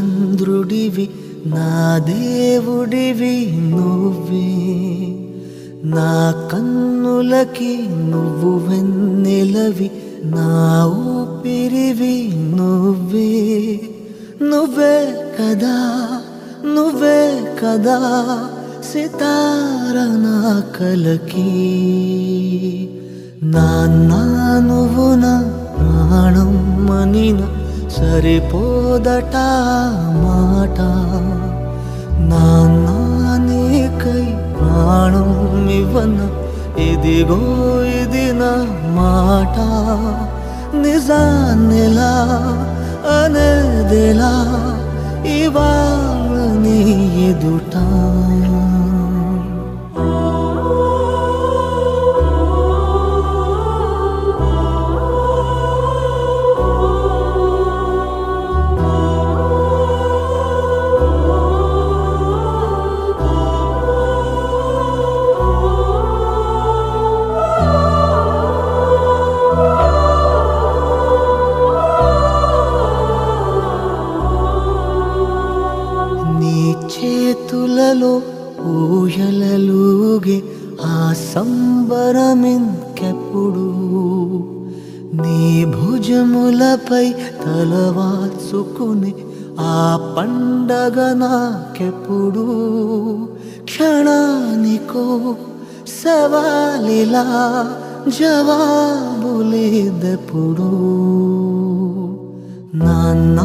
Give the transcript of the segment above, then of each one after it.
చంద్రుడివి నా దేవుడివి నువ్వే నా కన్నులకి నువ్వు వెన్నెలవి నా ఊపిరివి నువ్వే నువ్వే కదా నువ్వే కదా సితార నా కలకి నాన్న నువ్వు నా ప్రాణం మనిన సరిపోదట మాట నాన్న నీకై ప్రాణం ఇవ్వన ఇదిగో ఇది నా మాట నిజాన్నిలా అనేదిలా ఇవాళ నీ ఎదుట చేతులలో ఊయలలుగే ఆ సంబరమింకెప్పుడు నీ భుజములపై తలవాల్చుకుని ఆ పండగ నాకెప్పుడు క్షణానికో సవాలిలా జవాబులేదెప్పుడు నాన్న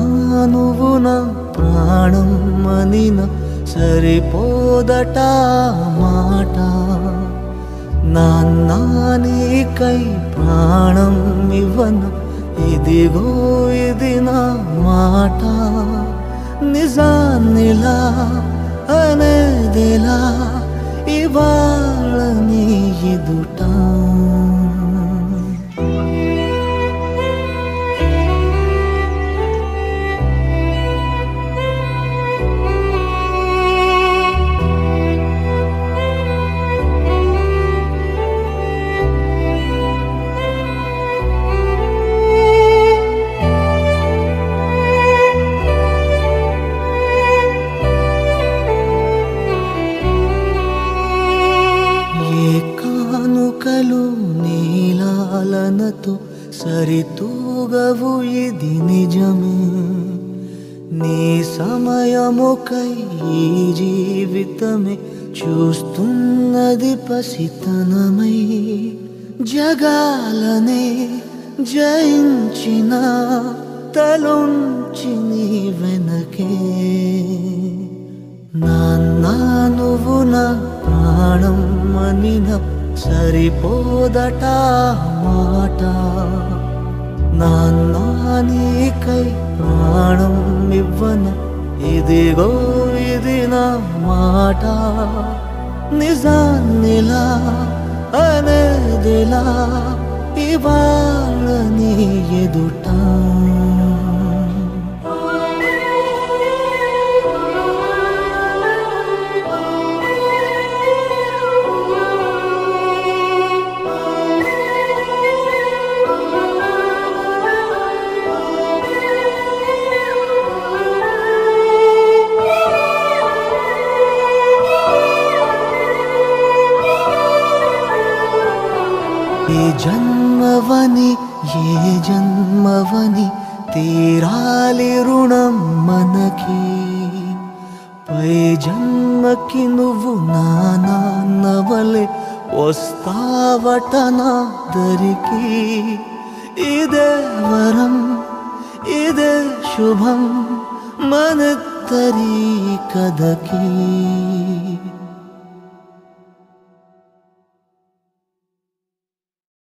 నువ్వు నా ప్రాణం మనిన సరిపోదట మాట నాన్న నీకై ప్రాణం ఇవ్వన ఇదిగో ఇది నా మాట నిజాన్నిలా అనేదిలా ఇవాళ నీ ఎదుట కానుకలు నీలాలనతో సరితూగవు ఇది నిజమే నీ సమయముకై ఈ జీవితమే చూస్తున్నది పసితనమై జగాలనే జయించిన తలొంచి నీ వెనకే నాన్న నువ్వు నా ప్రాణం మనిన సరిపోదట మాట నాన్న నీకై ప్రాణం ఇవ్వన ఇదిగో ఇది నా మాట నిజాన్నిలా అనేదిలా ఇవాళ నీ ఎదుట ఏ జన్మవని ఏ జన్మవని తీరాలి రుణం మనకి పై జన్మకి నువ్వు నా నాన్నవలే వస్తావట నా దరికి ఇదే వరం ఇదే శుభం మనిద్దరి కథకి